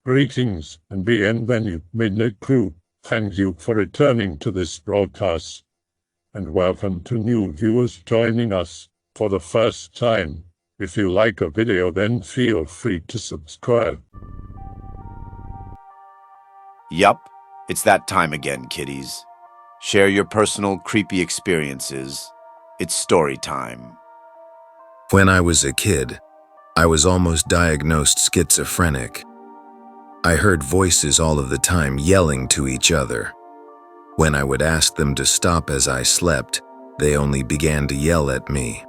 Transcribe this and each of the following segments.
Greetings and bienvenue, Midnight Crew. Thank you for returning to this broadcast. And welcome to new viewers joining us for the first time. If you like a video, then feel free to subscribe. Yup, it's that time again, kiddies. Share your personal creepy experiences. It's story time. When I was a kid, I was almost diagnosed schizophrenic. I heard voices all of the time yelling to each other. When I would ask them to stop as I slept, they only began to yell at me.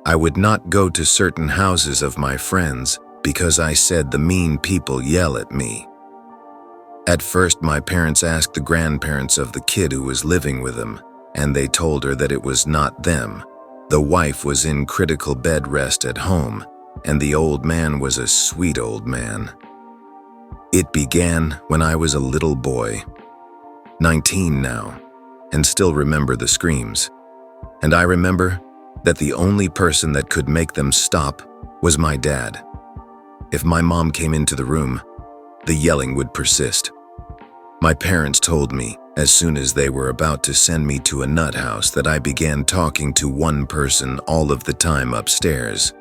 I would not go to certain houses of my friends because I said the mean people yell at me. At first, my parents asked the grandparents of the kid who was living with them, and they told her that it was not them. The wife was in critical bed rest at home, and the old man was a sweet old man. It began when I was a little boy, 19 now, and still remember the screams. And I remember that the only person that could make them stop was my dad. If my mom came into the room, the yelling would persist. My parents told me, as soon as they were about to send me to a nut house, that I began talking to one person all of the time upstairs.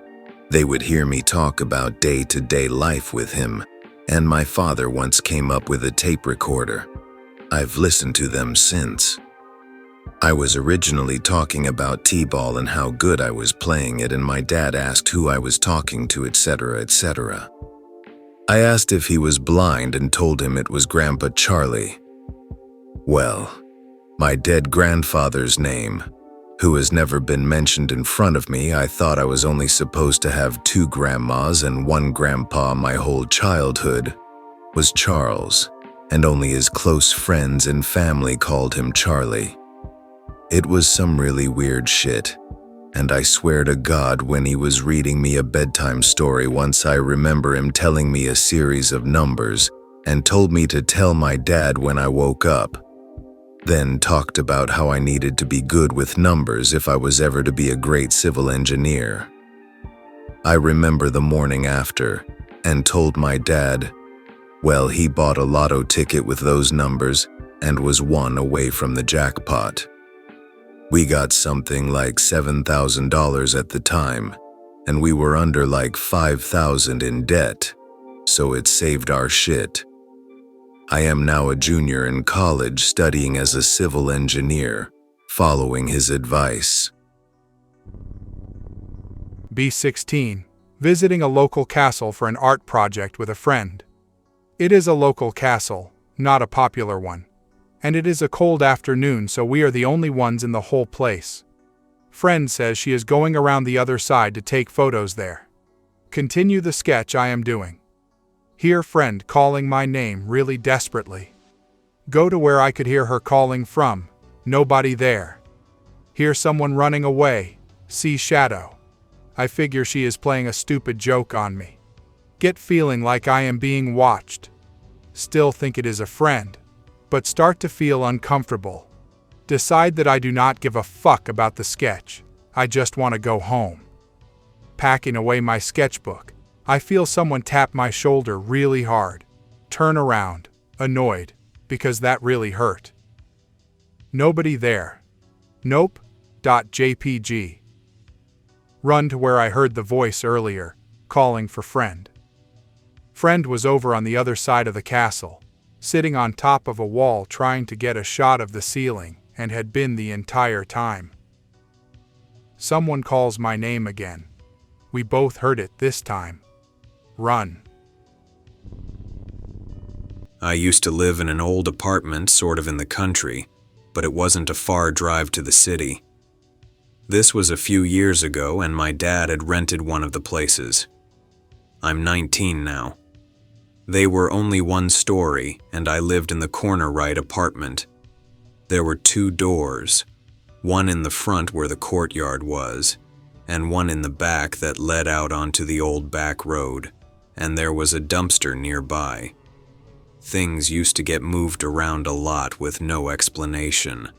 They would hear me talk about day-to-day life with him, and my father once came up with a tape recorder. I've listened to them since. I was originally talking about t-ball and how good I was playing it, and my dad asked who I was talking to, etc., etc. I asked if he was blind and told him it was Grandpa Charlie. Well, my dead grandfather's name, who has never been mentioned in front of me, I thought I was only supposed to have 2 grandmas and 1 grandpa my whole childhood, was Charles, and only his close friends and family called him Charlie. It was some really weird shit, and I swear to God, when he was reading me a bedtime story once, I remember him telling me a series of numbers and told me to tell my dad when I woke up. Then talked about how I needed to be good with numbers if I was ever to be a great civil engineer. I remember the morning after and told my dad, well, he bought a lotto ticket with those numbers and was 1 away from the jackpot. We got something like $7,000 at the time, and we were under like $5,000 in debt, so it saved our shit. I am now a junior in college studying as a civil engineer, following his advice. B16, visiting a local castle for an art project with a friend. It is a local castle, not a popular one. And it is a cold afternoon, so we are the only ones in the whole place. Friend says she is going around the other side to take photos there. Continue the sketch I am doing. Hear friend calling my name really desperately. Go to where I could hear her calling from, nobody there. Hear someone running away, see shadow. I figure she is playing a stupid joke on me. Get feeling like I am being watched. Still think it is a friend, but start to feel uncomfortable. Decide that I do not give a fuck about the sketch, I just want to go home. Packing away my sketchbook, I feel someone tap my shoulder really hard. Turn around, annoyed, because that really hurt. Nobody there. Nope. .jpg. Run to where I heard the voice earlier, calling for friend. Friend was over on the other side of the castle, sitting on top of a wall trying to get a shot of the ceiling, and had been the entire time. Someone calls my name again. We both heard it this time. Run. I used to live in an old apartment sort of in the country, but it wasn't a far drive to the city. This was a few years ago, and my dad had rented one of the places. I'm 19 now. They were only 1 story, and I lived in the corner right apartment. There were 2 doors, one in the front where the courtyard was, and one in the back that led out onto the old back road, and there was a dumpster nearby. Things used to get moved around a lot with no explanation.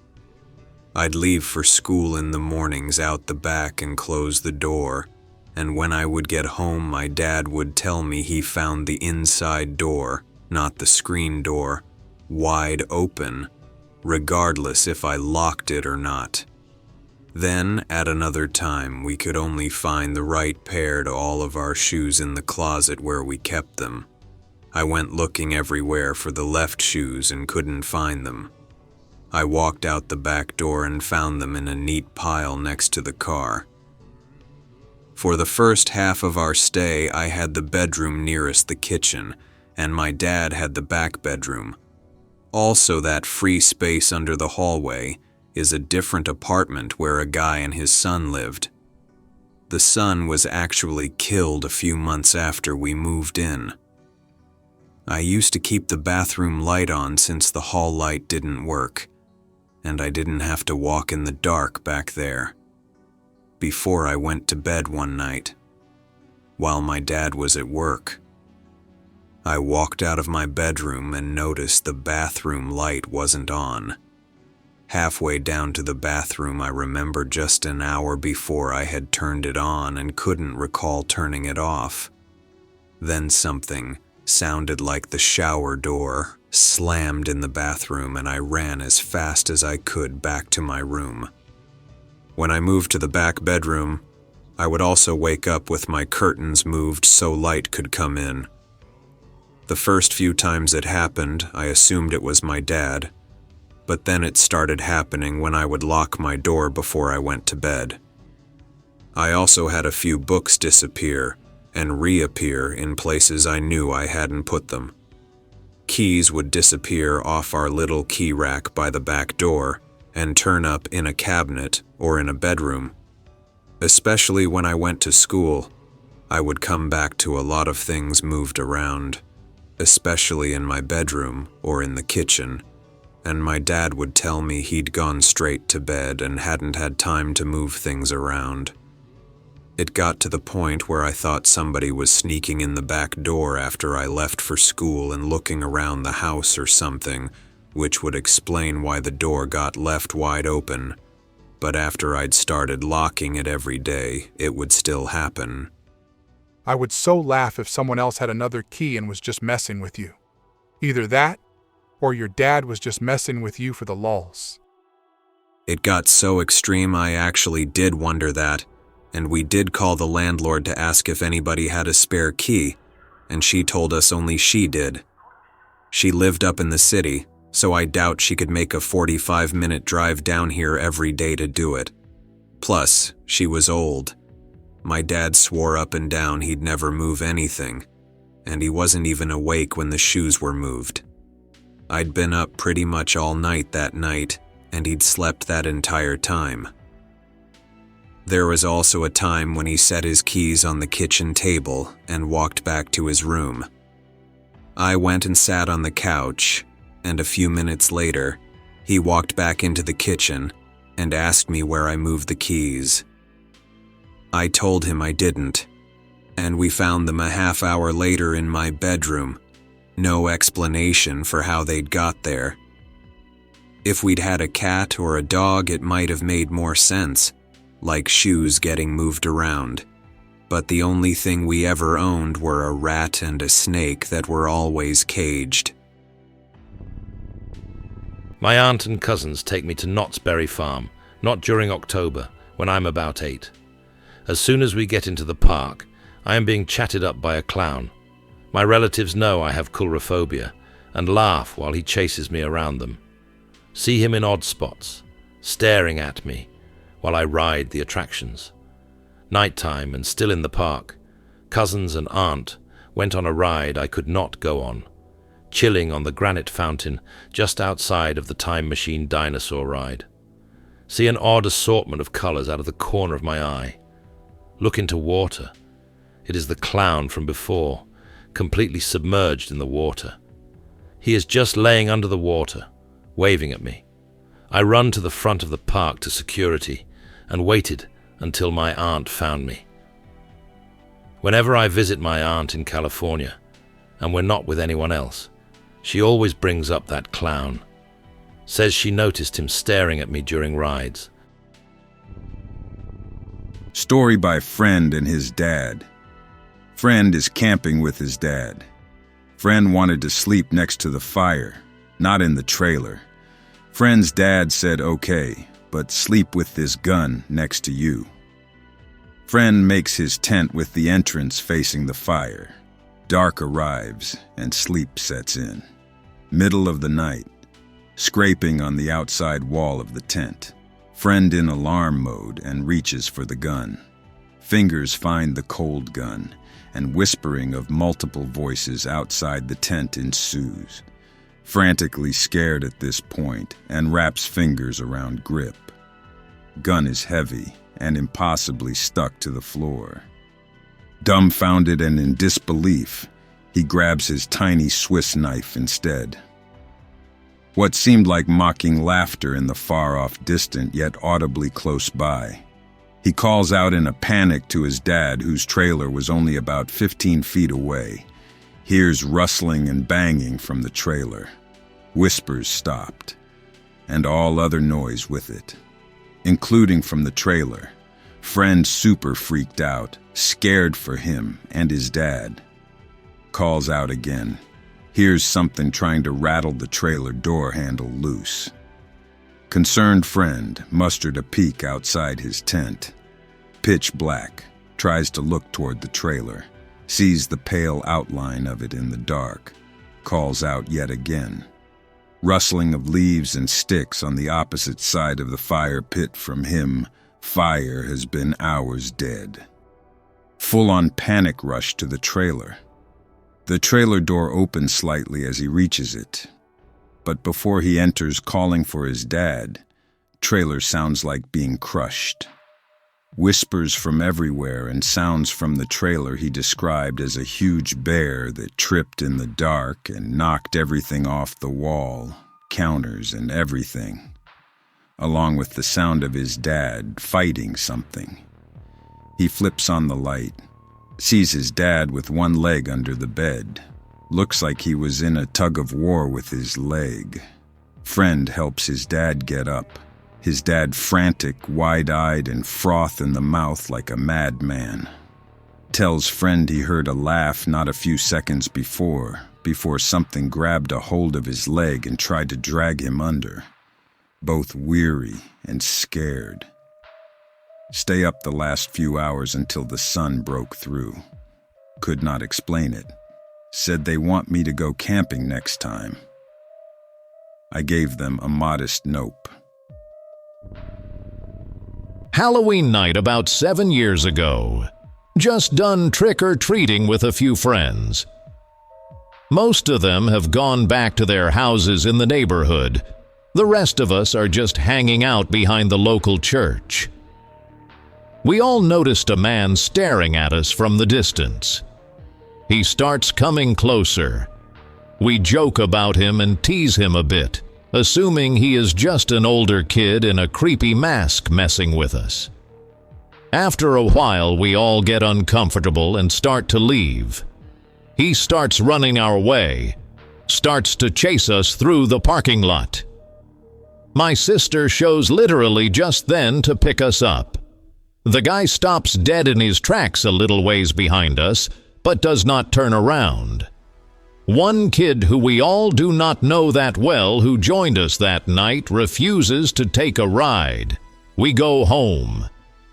I'd leave for school in the mornings out the back and close the door, and when I would get home, my dad would tell me he found the inside door, not the screen door, wide open, regardless if I locked it or not. Then, at another time, we could only find the right pair to all of our shoes in the closet where we kept them. I went looking everywhere for the left shoes and couldn't find them. I walked out the back door and found them in a neat pile next to the car. For the first half of our stay, I had the bedroom nearest the kitchen, and my dad had the back bedroom. Also, that free space under the hallway is a different apartment where a guy and his son lived. The son was actually killed a few months after we moved in. I used to keep the bathroom light on since the hall light didn't work, and I didn't have to walk in the dark back there. Before I went to bed one night, while my dad was at work, I walked out of my bedroom and noticed the bathroom light wasn't on. Halfway down to the bathroom, I remember just an hour before I had turned it on and couldn't recall turning it off. Then something sounded like the shower door slammed in the bathroom, and I ran as fast as I could back to my room. When I moved to the back bedroom, I would also wake up with my curtains moved so light could come in. The first few times it happened, I assumed it was my dad, but then it started happening when I would lock my door before I went to bed. I also had a few books disappear and reappear in places I knew I hadn't put them. Keys would disappear off our little key rack by the back door and turn up in a cabinet or in a bedroom. Especially when I went to school, I would come back to a lot of things moved around, especially in my bedroom or in the kitchen, and my dad would tell me he'd gone straight to bed and hadn't had time to move things around. It got to the point where I thought somebody was sneaking in the back door after I left for school and looking around the house or something, which would explain why the door got left wide open. But after I'd started locking it every day, it would still happen. I would so laugh if someone else had another key and was just messing with you. Either that, or your dad was just messing with you for the lulz. It got so extreme I actually did wonder that, and we did call the landlord to ask if anybody had a spare key, and she told us only she did. She lived up in the city, so I doubt she could make a 45-minute drive down here every day to do it. Plus, she was old. My dad swore up and down he'd never move anything, and he wasn't even awake when the shoes were moved. I'd been up pretty much all night that night, and he'd slept that entire time. There was also a time when he set his keys on the kitchen table and walked back to his room. I went and sat on the couch, and a few minutes later, he walked back into the kitchen and asked me where I moved the keys. I told him I didn't, and we found them a half hour later in my bedroom. No explanation for how they'd got there. If we'd had a cat or a dog, it might have made more sense, like shoes getting moved around. But the only thing we ever owned were a rat and a snake that were always caged. My aunt and cousins take me to Knott's Berry Farm, not during October, when I'm about 8. As soon as we get into the park, I am being chatted up by a clown. My relatives know I have coulrophobia and laugh while he chases me around them. See him in odd spots, staring at me while I ride the attractions. Nighttime and still in the park, cousins and aunt went on a ride I could not go on, chilling on the granite fountain just outside of the Time Machine dinosaur ride. See an odd assortment of colors out of the corner of my eye. Look into water. It is the clown from before, completely submerged in the water. He is just laying under the water, waving at me. I run to the front of the park to security and waited until my aunt found me. Whenever I visit my aunt in California, and we're not with anyone else, she always brings up that clown. Says she noticed him staring at me during rides. Story by Friend and his dad. Friend is camping with his dad. Friend wanted to sleep next to the fire, not in the trailer. Friend's dad said okay, but sleep with this gun next to you. Friend makes his tent with the entrance facing the fire. Dark arrives and sleep sets in. Middle of the night. Scraping on the outside wall of the tent. Friend in alarm mode and reaches for the gun. Fingers find the cold gun, and whispering of multiple voices outside the tent ensues. Frantically scared at this point and wraps fingers around grip. Gun is heavy and impossibly stuck to the floor. Dumbfounded and in disbelief, he grabs his tiny Swiss knife instead. What seemed like mocking laughter in the far-off distant yet audibly close by. He calls out in a panic to his dad, whose trailer was only about 15 feet away. Hears rustling and banging from the trailer. Whispers stopped, and all other noise with it, including from the trailer. Friend super freaked out, scared for him and his dad. Calls out again. Hears something trying to rattle the trailer door handle loose. Concerned Friend mustered a peek outside his tent. Pitch black, tries to look toward the trailer, sees the pale outline of it in the dark, calls out yet again. Rustling of leaves and sticks on the opposite side of the fire pit from him. Fire has been hours dead. Full-on panic rush to the trailer. The trailer door opens slightly as he reaches it, but before he enters calling for his dad, trailer sounds like being crushed. Whispers from everywhere and sounds from the trailer he described as a huge bear that tripped in the dark and knocked everything off the wall, counters and everything, along with the sound of his dad fighting something. He flips on the light. Sees his dad with one leg under the bed. Looks like he was in a tug-of-war with his leg. Friend helps his dad get up. His dad frantic, wide-eyed, and froth in the mouth like a madman. Tells Friend he heard a laugh not a few seconds before something grabbed a hold of his leg and tried to drag him under. Both weary and scared. Stay up the last few hours until the sun broke through. Could not explain it. Said they want me to go camping next time. I gave them a modest nope. Halloween night about 7 years ago. Just done trick-or-treating with a few friends. Most of them have gone back to their houses in the neighborhood. The rest of us are just hanging out behind the local church. We all noticed a man staring at us from the distance. He starts coming closer. We joke about him and tease him a bit, assuming he is just an older kid in a creepy mask messing with us. After a while, we all get uncomfortable and start to leave. He starts running our way, starts to chase us through the parking lot. My sister shows literally just then to pick us up. The guy stops dead in his tracks a little ways behind us, but does not turn around. One kid who we all do not know that well who joined us that night refuses to take a ride. We go home.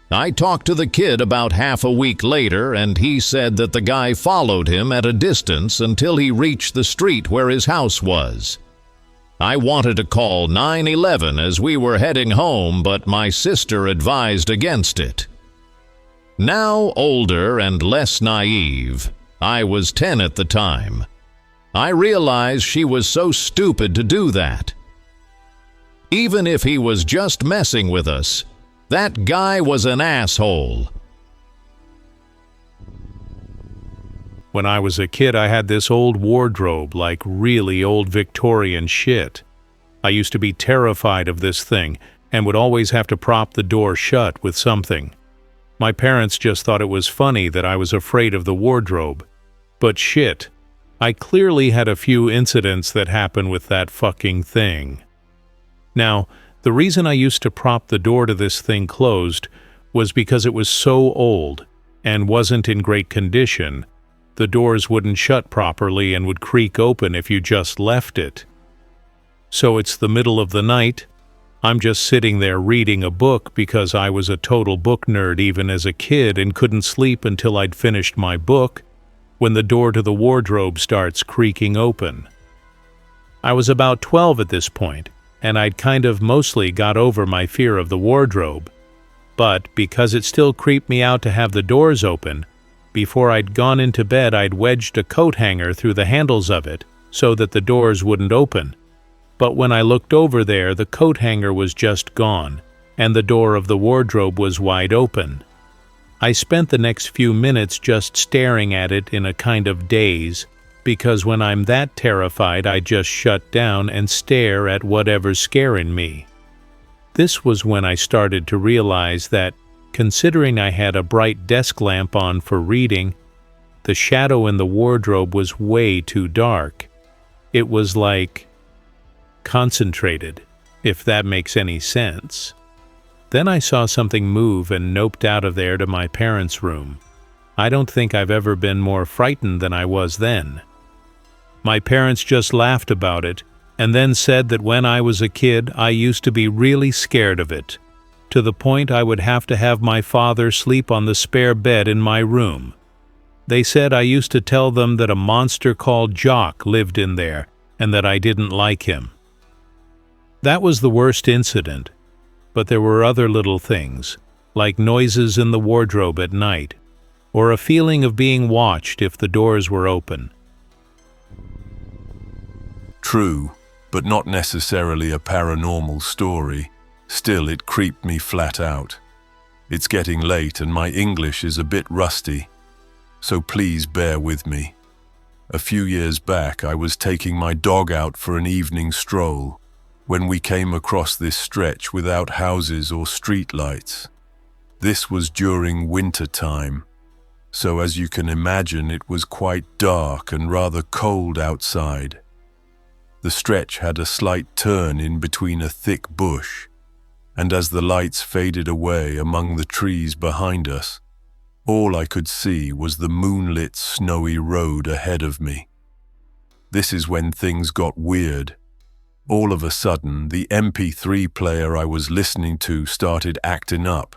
I talked to the kid about half a week later, and he said that the guy followed him at a distance until he reached the street where his house was. I wanted to call 911 as we were heading home, but my sister advised against it. Now older and less naive, I was 10 at the time. I realized she was so stupid to do that. Even if he was just messing with us, that guy was an asshole. When I was a kid, I had this old wardrobe, like really old Victorian shit. I used to be terrified of this thing and would always have to prop the door shut with something. My parents just thought it was funny that I was afraid of the wardrobe. But shit, I clearly had a few incidents that happened with that fucking thing. Now, the reason I used to prop the door to this thing closed was because it was so old and wasn't in great condition. The doors wouldn't shut properly and would creak open if you just left it. So it's the middle of the night. I'm just sitting there reading a book because I was a total book nerd even as a kid and couldn't sleep until I'd finished my book, when the door to the wardrobe starts creaking open. I was about 12 at this point, and I'd kind of mostly got over my fear of the wardrobe. But because it still creeped me out to have the doors open, before I'd gone into bed I'd wedged a coat hanger through the handles of it so that the doors wouldn't open. But when I looked over there, the coat hanger was just gone, and the door of the wardrobe was wide open. I spent the next few minutes just staring at it in a kind of daze, because when I'm that terrified I just shut down and stare at whatever's scaring me. This was when I started to realize that, considering I had a bright desk lamp on for reading, the shadow in the wardrobe was way too dark. It was like concentrated, if that makes any sense. Then I saw something move and noped out of there to my parents' room. I don't think I've ever been more frightened than I was then. My parents just laughed about it, and then said that when I was a kid I used to be really scared of it, to the point I would have to have my father sleep on the spare bed in my room. They said I used to tell them that a monster called Jock lived in there, and that I didn't like him. That was the worst incident, but there were other little things, like noises in the wardrobe at night, or a feeling of being watched if the doors were open. True, but not necessarily a paranormal story. Still, it creeped me flat out. It's getting late and my English is a bit rusty, so please bear with me. A few years back, I was taking my dog out for an evening stroll when we came across this stretch without houses or street lights. This was during winter time, so as you can imagine, it was quite dark and rather cold outside. The stretch had a slight turn in between a thick bush, and as the lights faded away among the trees behind us, all I could see was the moonlit, snowy road ahead of me. This is when things got weird. All of a sudden, the MP3 player I was listening to started acting up.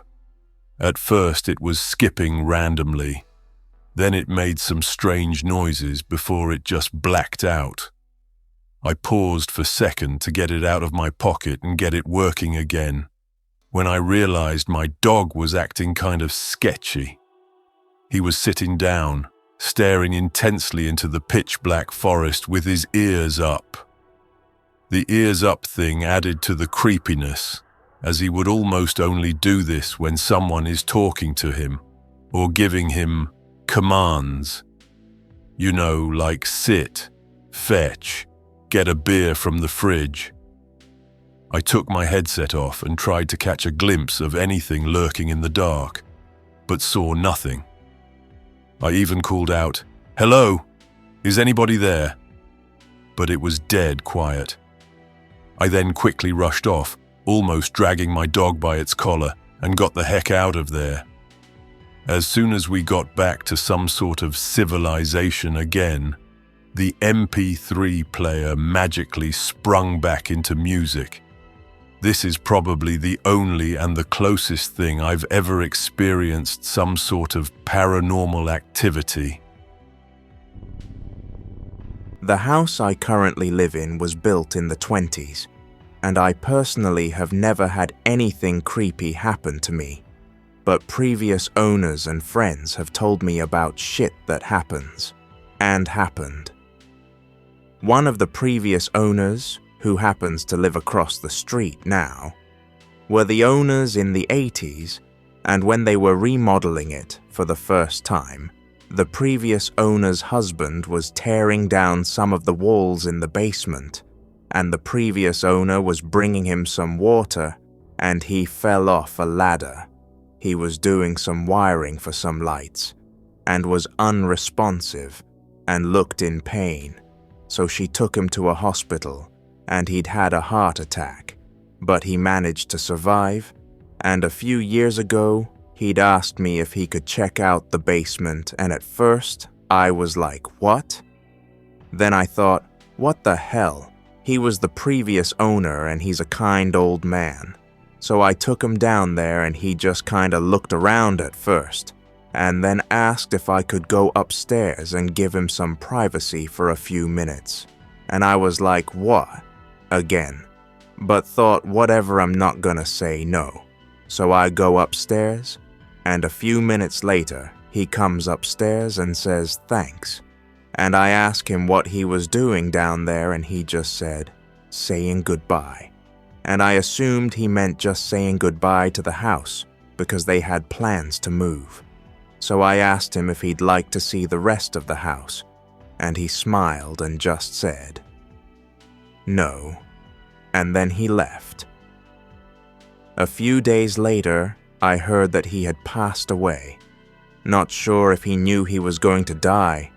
At first, it was skipping randomly. Then it made some strange noises before it just blacked out. I paused for a second to get it out of my pocket and get it working again, when I realized my dog was acting kind of sketchy. He was sitting down, staring intensely into the pitch-black forest with his ears up. The ears up thing added to the creepiness, as he would almost only do this when someone is talking to him, or giving him commands. You know, like sit, fetch, get a beer from the fridge. I took my headset off and tried to catch a glimpse of anything lurking in the dark, but saw nothing. I even called out, "Hello, is anybody there?" But it was dead quiet. I then quickly rushed off, almost dragging my dog by its collar, and got the heck out of there. As soon as we got back to some sort of civilization again, the MP3 player magically sprung back into music. This is probably the only and the closest thing I've ever experienced some sort of paranormal activity. The house I currently live in was built in the 20s, and I personally have never had anything creepy happen to me, but previous owners and friends have told me about shit that happens, and happened. One of the previous owners, who happens to live across the street now, were the owners in the 80s, and when they were remodeling it for the first time, the previous owner's husband was tearing down some of the walls in the basement, and the previous owner was bringing him some water, and he fell off a ladder. He was doing some wiring for some lights, and was unresponsive, and looked in pain, so she took him to a hospital, and he'd had a heart attack, but he managed to survive, and a few years ago, he'd asked me if he could check out the basement, and at first, I was like, what? Then I thought, what the hell? He was the previous owner and he's a kind old man. So I took him down there and he just kinda looked around at first, and then asked if I could go upstairs and give him some privacy for a few minutes. And I was like, what? Again. But thought, whatever, I'm not gonna say no. So I go upstairs, and a few minutes later, he comes upstairs and says thanks. And I ask him what he was doing down there, and he just said, saying goodbye. And I assumed he meant just saying goodbye to the house, because they had plans to move. So I asked him if he'd like to see the rest of the house, and he smiled and just said, no. And then he left. A few days later, I heard that he had passed away. Not sure if he knew he was going to die,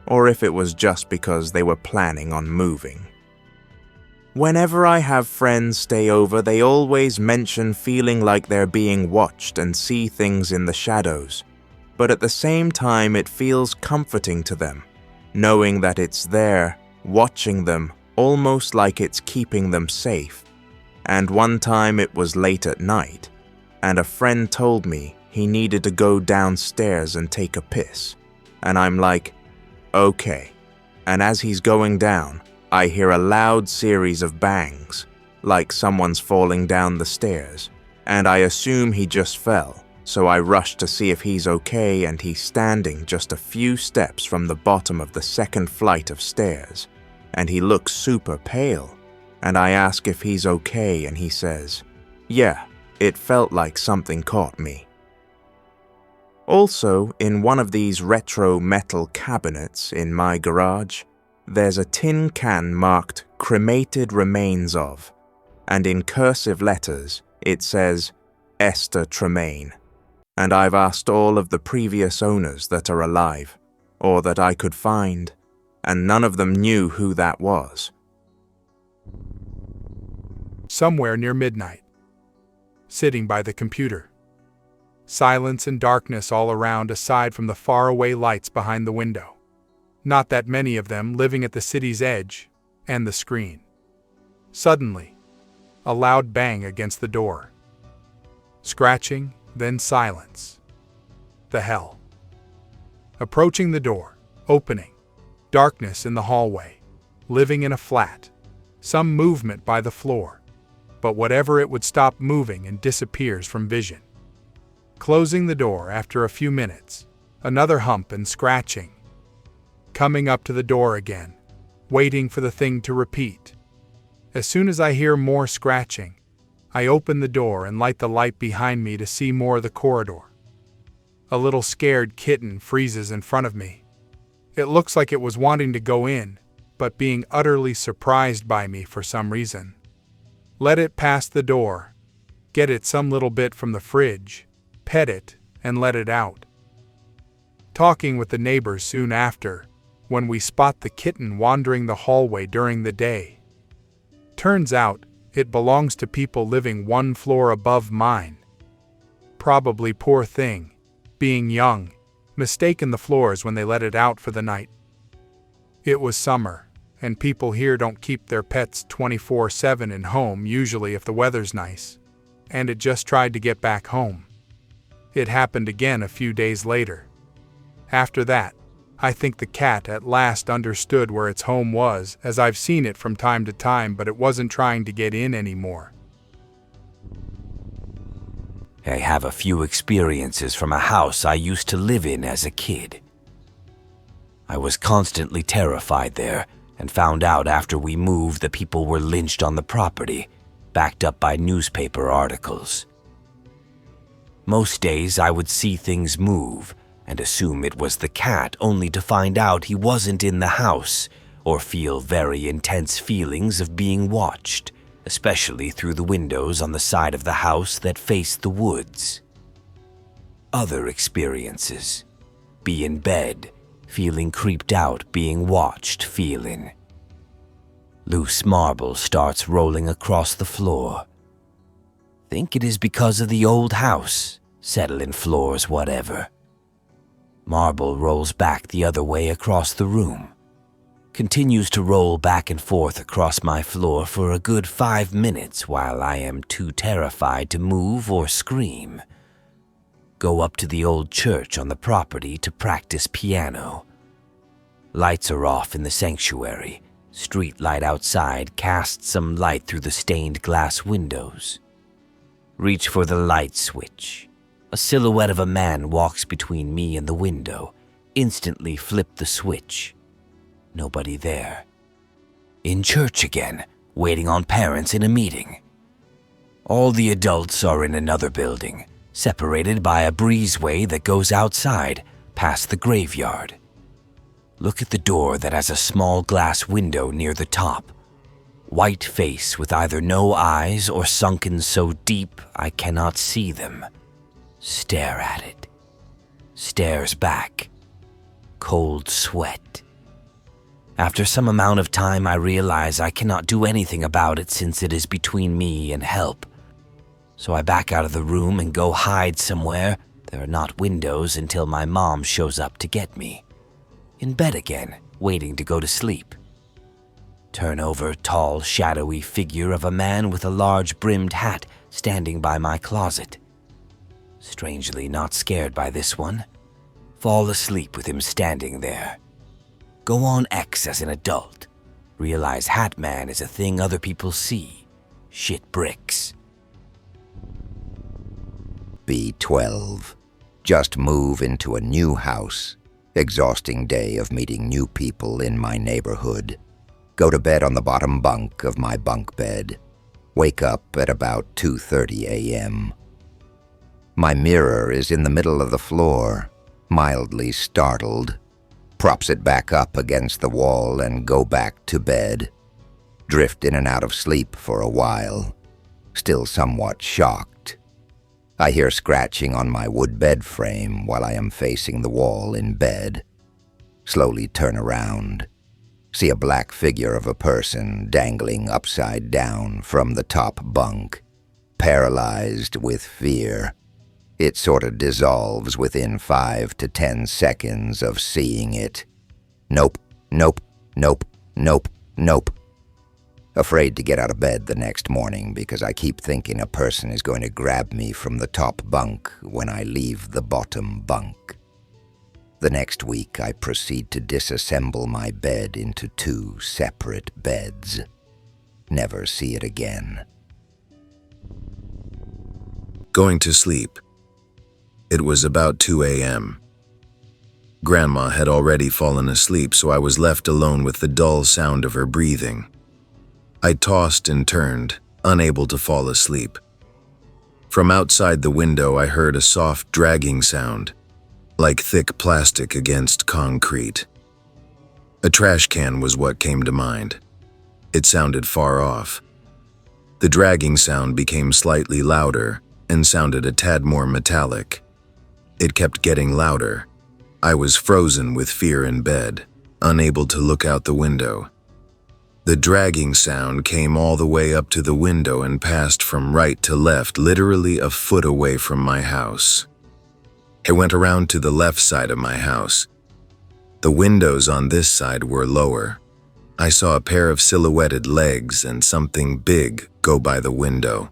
or if it was just because they were planning on moving. Whenever I have friends stay over, they always mention feeling like they're being watched and see things in the shadows. But at the same time, it feels comforting to them, knowing that it's there, watching them, almost like it's keeping them safe. And one time it was late at night, and a friend told me he needed to go downstairs and take a piss. And I'm like, okay. And as he's going down, I hear a loud series of bangs, like someone's falling down the stairs, and I assume he just fell, so I rush to see if he's okay, and he's standing just a few steps from the bottom of the second flight of stairs, and he looks super pale, and I ask if he's okay, and he says, yeah, it felt like something caught me. Also, in one of these retro metal cabinets in my garage, there's a tin can marked "Cremated Remains of," and in cursive letters it says Esther Tremaine. And I've asked all of the previous owners that are alive, or that I could find, and none of them knew who that was. Somewhere near midnight. Sitting by the computer. Silence and darkness all around aside from the faraway lights behind the window. Not that many of them living at the city's edge, and the screen. Suddenly, a loud bang against the door. Scratching, then silence. The hell. Approaching the door, opening. Darkness in the hallway. Living in a flat. Some movement by the floor. But whatever it would stop moving and disappears from vision. Closing the door after a few minutes. Another hump and scratching. Coming up to the door again. Waiting for the thing to repeat. As soon as I hear more scratching, I open the door and light the light behind me to see more of the corridor. A little scared kitten freezes in front of me. It looks like it was wanting to go in, but being utterly surprised by me for some reason. Let it past the door, get it some little bit from the fridge, pet it, and let it out. Talking with the neighbors soon after, when we spot the kitten wandering the hallway during the day. Turns out, it belongs to people living one floor above mine. Probably poor thing, being young, mistaken the floors when they let it out for the night. It was summer, and people here don't keep their pets 24/7 in home usually if the weather's nice, and it just tried to get back home. It happened again a few days later. After that, I think the cat at last understood where its home was, as I've seen it from time to time, but it wasn't trying to get in anymore. I have a few experiences from a house I used to live in as a kid. I was constantly terrified there, and found out after we moved that people were lynched on the property, backed up by newspaper articles. Most days I would see things move, and assume it was the cat, only to find out he wasn't in the house, or feel very intense feelings of being watched, especially through the windows on the side of the house that faced the woods. Other experiences. Be in bed, feeling creeped out, being watched, feeling. Loose marble starts rolling across the floor. Think it is because of the old house. settle in floors, whatever. Marble rolls back the other way across the room. Continues to roll back and forth across my floor for a good 5 minutes while I am too terrified to move or scream. Go up to the old church on the property to practice piano. Lights are off in the sanctuary. Street light outside casts some light through the stained glass windows. Reach for the light switch. A silhouette of a man walks between me and the window. Instantly flip the switch. Nobody there. In church again, waiting on parents in a meeting. All the adults are in another building, separated by a breezeway that goes outside, past the graveyard. Look at the door that has a small glass window near the top. White face with either no eyes or sunken so deep I cannot see them. Stare at it. Stares back. Cold sweat. After some amount of time, I realize I cannot do anything about it since it is between me and help. So I back out of the room and go hide somewhere. There are not windows until my mom shows up to get me. In bed again, waiting to go to sleep. Turn over tall, shadowy figure of a man with a large brimmed hat standing by my closet. Strangely not scared by this one. Fall asleep with him standing there. Go on X as an adult. Realize Hat Man is a thing other people see. Shit bricks. B12. Just move into a new house. Exhausting day of meeting new people in my neighborhood. Go to bed on the bottom bunk of my bunk bed. Wake up at about 2:30 a.m. My mirror is in the middle of the floor, mildly startled. Props it back up against the wall and go back to bed. Drift in and out of sleep for a while, still somewhat shocked. I hear scratching on my wood bed frame while I am facing the wall in bed. Slowly turn around. See a black figure of a person dangling upside down from the top bunk, paralyzed with fear. It sort of dissolves within 5 to 10 seconds of seeing it. Nope, nope, nope, nope, nope. Afraid to get out of bed the next morning because I keep thinking a person is going to grab me from the top bunk when I leave the bottom bunk. The next week I proceed to disassemble my bed into 2 separate beds. Never see it again. Going to sleep. It was about 2 a.m. Grandma had already fallen asleep, so I was left alone with the dull sound of her breathing. I tossed and turned, unable to fall asleep. From outside the window, I heard a soft dragging sound, like thick plastic against concrete. A trash can was what came to mind. It sounded far off. The dragging sound became slightly louder and sounded a tad more metallic. It kept getting louder. I was frozen with fear in bed, unable to look out the window. The dragging sound came all the way up to the window and passed from right to left, literally a foot away from my house. It went around to the left side of my house. The windows on this side were lower. I saw a pair of silhouetted legs and something big go by the window.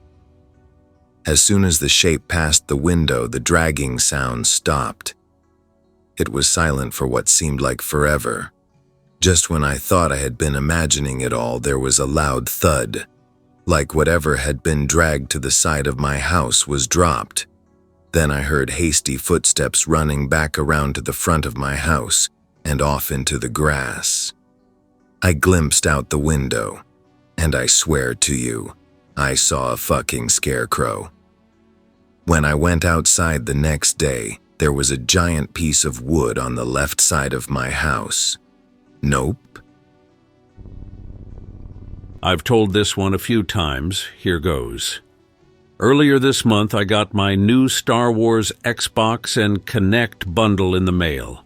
As soon as the shape passed the window, the dragging sound stopped. It was silent for what seemed like forever. Just when I thought I had been imagining it all, there was a loud thud, like whatever had been dragged to the side of my house was dropped. Then I heard hasty footsteps running back around to the front of my house and off into the grass. I glimpsed out the window, and I swear to you, I saw a fucking scarecrow. When I went outside the next day, there was a giant piece of wood on the left side of my house. Nope. I've told this one a few times. Here goes. Earlier this month, I got my new Star Wars Xbox and Kinect bundle in the mail.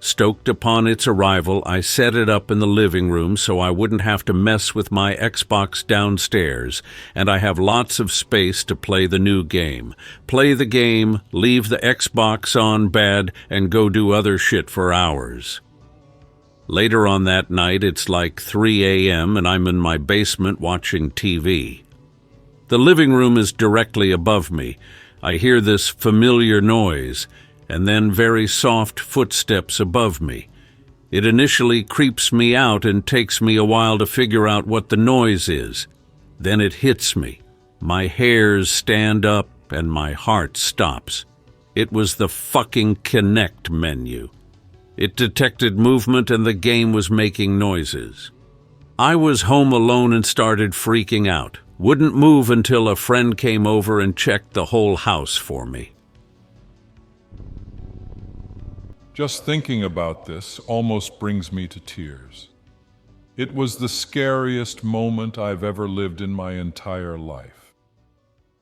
Stoked upon its arrival, I set it up in the living room so I wouldn't have to mess with my Xbox downstairs, and I have lots of space to play the new game. Play the game, leave the Xbox on bed, and go do other shit for hours. Later on that night, it's like 3 a.m. and I'm in my basement watching TV. The living room is directly above me. I hear this familiar noise, and then very soft footsteps above me. It initially creeps me out and takes me a while to figure out what the noise is. Then it hits me. My hairs stand up and my heart stops. It was the fucking Kinect menu. It detected movement and the game was making noises. I was home alone and started freaking out. Wouldn't move until a friend came over and checked the whole house for me. Just thinking about this almost brings me to tears. It was the scariest moment I've ever lived in my entire life.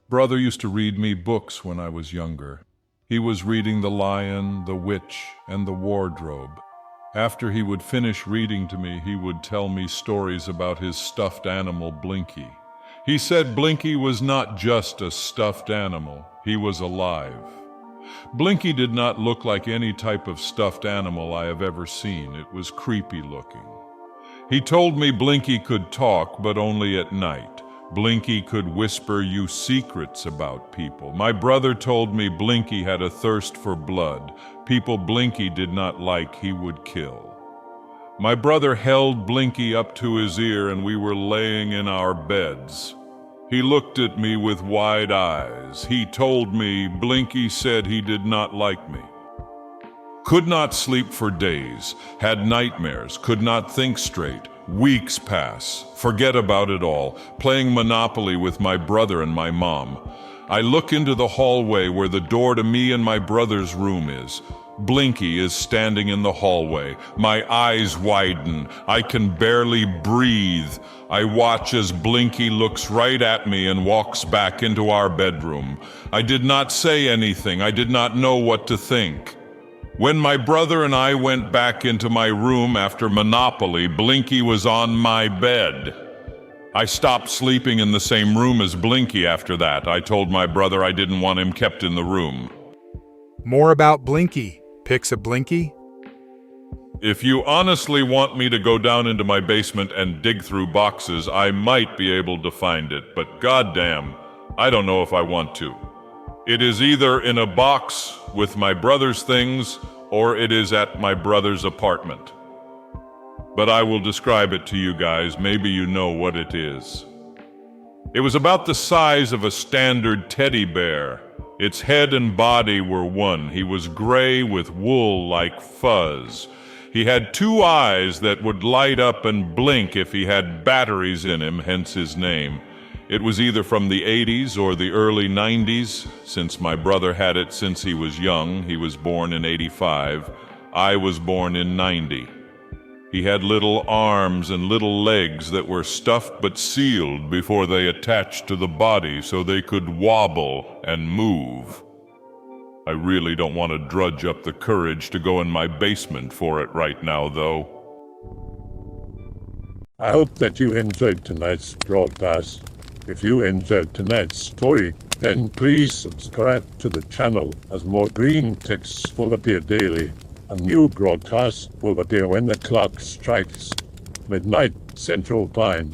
Brother used to read me books when I was younger. He was reading The Lion, The Witch, and The Wardrobe. After he would finish reading to me, he would tell me stories about his stuffed animal, Blinkie. He said Blinkie was not just a stuffed animal, he was alive. Blinkie did not look like any type of stuffed animal I have ever seen. It was creepy looking. He told me Blinkie could talk, but only at night. Blinkie could whisper you secrets about people. My brother told me Blinkie had a thirst for blood. People Blinkie did not like, he would kill. My brother held Blinkie up to his ear and we were laying in our beds. He looked at me with wide eyes. He told me Blinkie said he did not like me. Could not sleep for days, had nightmares, could not think straight. Weeks pass, forget about it all, playing Monopoly with my brother and my mom. I look into the hallway where the door to me and my brother's room is. Blinkie is standing in the hallway. My eyes widen. I can barely breathe. I watch as Blinkie looks right at me and walks back into our bedroom. I did not say anything. I did not know what to think. When my brother and I went back into my room after Monopoly, Blinkie was on my bed. I stopped sleeping in the same room as Blinkie after that. I told my brother I didn't want him kept in the room. More about Blinkie. Pics of Blinkie? If you honestly want me to go down into my basement and dig through boxes, I might be able to find it, but goddamn, I don't know if I want to. It is either in a box with my brother's things, or it is at my brother's apartment. But I will describe it to you guys, maybe you know what it is. It was about the size of a standard teddy bear. Its head and body were one. He was gray with wool like fuzz. He had 2 eyes that would light up and blink if he had batteries in him, hence his name. It was either from the 80s or the early 90s, since my brother had it since he was young. He was born in 85. I was born in 90. He had little arms and little legs that were stuffed but sealed before they attached to the body so they could wobble and move. I really don't want to drudge up the courage to go in my basement for it right now, though. I hope that you enjoyed tonight's broadcast. If you enjoyed tonight's story, then please subscribe to the channel as more Greentext will appear daily. A new broadcast will appear when the clock strikes midnight Central Time.